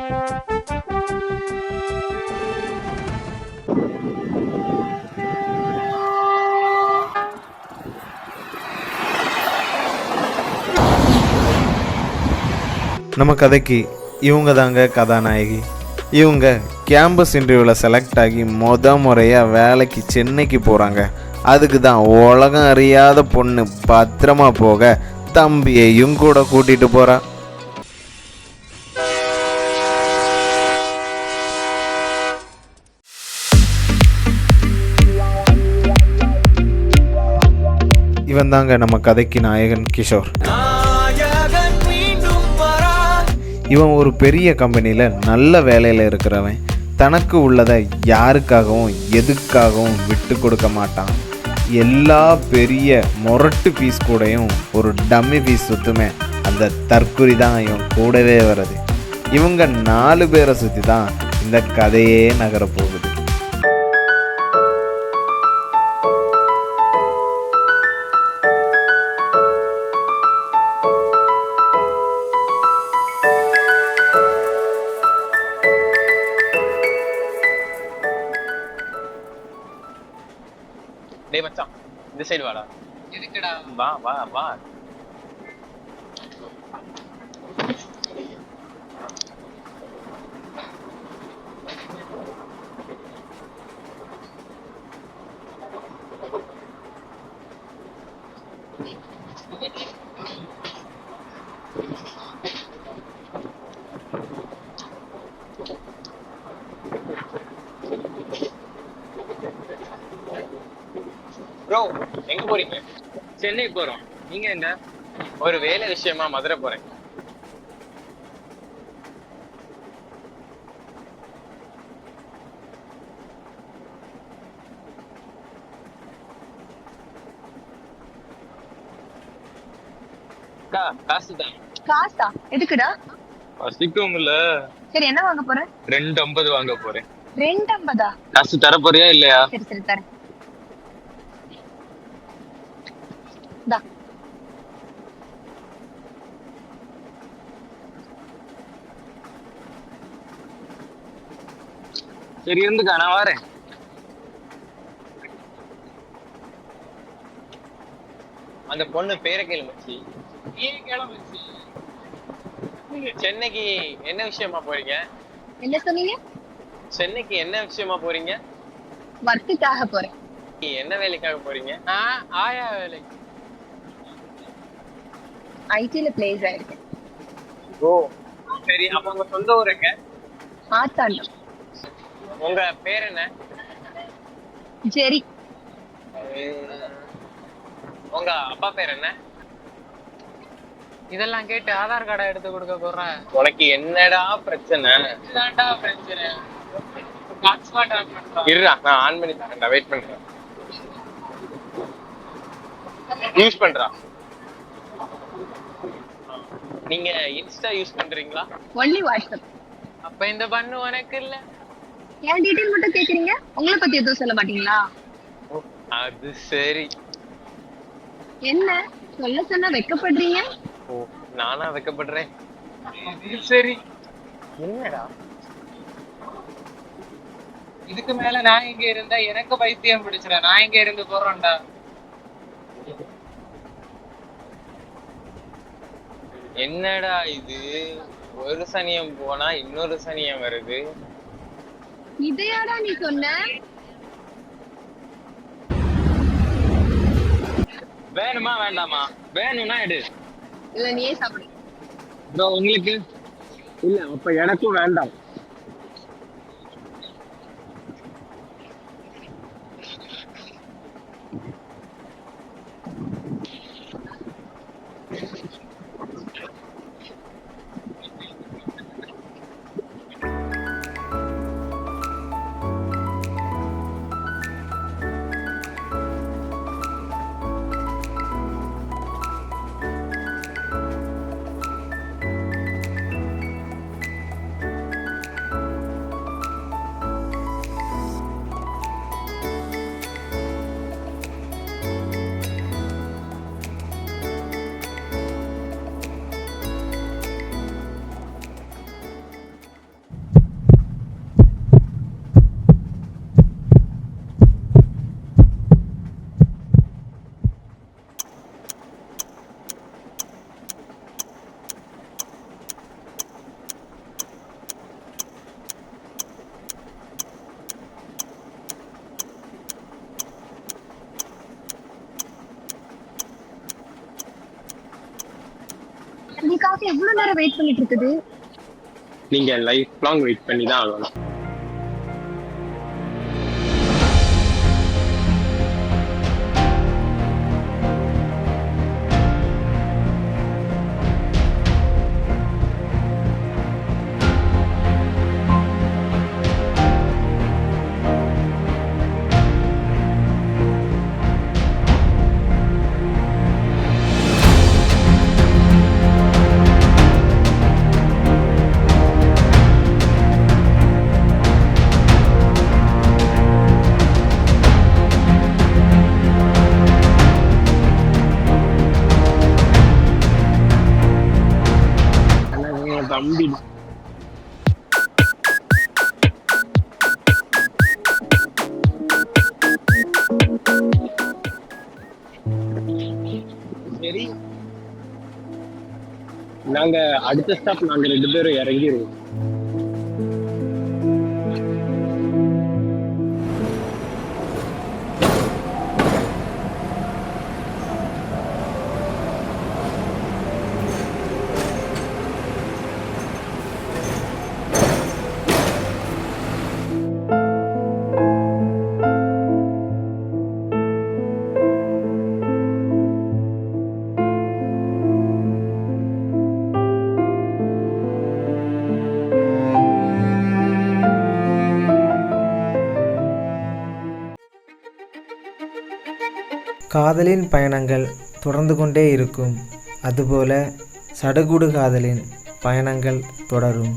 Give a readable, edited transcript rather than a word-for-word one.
நம்ம கதைக்கு இவங்க தாங்க கதாநாயகி. இவங்க கேம்பஸ் இன்டர்வியூவில் செலக்ட் ஆகி முறையாக வேலைக்கு சென்னைக்கு போகிறாங்க. அதுக்கு தான் உலகம் அறியாத பொண்ணு பத்திரமா போக தம்பியையும் கூட கூட்டிகிட்டு போகிறா. இவன் தாங்க நம்ம கதைக்கு நாயகன் கிஷோர். இவன் ஒரு பெரிய கம்பெனியில் நல்ல வேலையில் இருக்கிறவன். தனக்கு உள்ளதை யாருக்காகவும் எதுக்காகவும் விட்டு கொடுக்க மாட்டான். எல்லா பெரிய மொரட்டு பீஸ் கூடயும் ஒரு டம்மி பீஸ் சுற்றுமே அந்த தற்குறி தான் இவன் கூடவே வருது. இவங்க 4 பேரை சுற்றி தான் இந்த கதையே நகரப்போகுது. டேய் மச்சான், இந்த சைடு வாடா. எதுக்குடா? வா வா வா. ப்ரோ, எங்க போறீங்க? சென்னை போறோம். நீங்க என்ன? ஒரு வேலை விஷயமா மதுரை போறேன். காசு தான். காசா? எதுக்குடா? பசிக்கும் இல்ல. சரி, என்ன வாங்க போற? 250 வாங்க போறேன். 250? காசு தர போறியா இல்லையா? சரி சரி தரேன். தா. சரி இருந்துக்கா, நான் வரேன். அந்த பொண்ணு பேரை கேளு மச்சி. சென்னைக்கு என்ன விஷயமா போறீங்க? என்ன சொன்னீங்க? சென்னைக்கு என்ன விஷயமா போறீங்க? வர்க்குக்காக போறேன். என்ன வேலைக்காக போறீங்க? ஆயா வேலைக்கு. ஐடில பிளேஸ் ஆயிருக்கேன். ஓ சரி, அப்ப உங்க சொந்த ஊர் எங்க? ஆத்தாண்டம். உங்க பேர் என்ன? ஜெரி. உங்க அப்பா பேர் என்ன? இதெல்லாம் கேட்டு ஆதார் கார்டை எடுத்து கொடுக்க போறேன். உனக்கு என்னடா பிரச்சனை? இருடா, நான் ஆன் பண்ணி தரேன்டா, வெயிட் பண்றேன். யூஸ் பண்றா. நீங்க இன்ஸ்டா யூஸ் பண்றீங்களா? Only WhatsApp. அப்ப இந்த பண்ணு உனக்கு இல்ல. ஏன் டீடைல் மட்டும் கேக்குறீங்க? உங்களை பத்தி எதுவும் சொல்ல மாட்டீங்களா? அது சரி. என்ன சொல்ல சொன்னா வெக்கப்படுறீங்க? ஓ, நானா வெக்கப்படுறேன்? சரி, என்னடா இதுக்கு மேல நான் இங்க இருந்தா எனக்கு பைத்தியம் பிடிச்சிட. நான் இங்க இருந்து போறேன்டா. என்னடா இது? ஒரு சனியம் போனா இன்னொரு சனியம் வருது. இதையாடா நீ சொன்ன? வேணுமா வேண்டாமா? வேணும்னா எடு. இல்ல நீயே சாப்பிடு. ப்ரோ உங்களுக்கு இல்ல, அப்ப எனக்கும் வேண்டாம். எதுக்கு எவ்வளவு நேரம் வெயிட் பண்ணிட்டு இருக்குது? நீங்க லைஃப் லாங் வெயிட் பண்ணி தான் ஆகணும். தம்பி சரி, நாங்க அடுத்த ஸ்டாப் நாங்க 2 பேரும் இறங்கிடுவோம். காதலின் பயணங்கள் தொடர்ந்து கொண்டே இருக்கும். அதுபோல சடுகுடு காதலின் பயணங்கள் தொடரும்.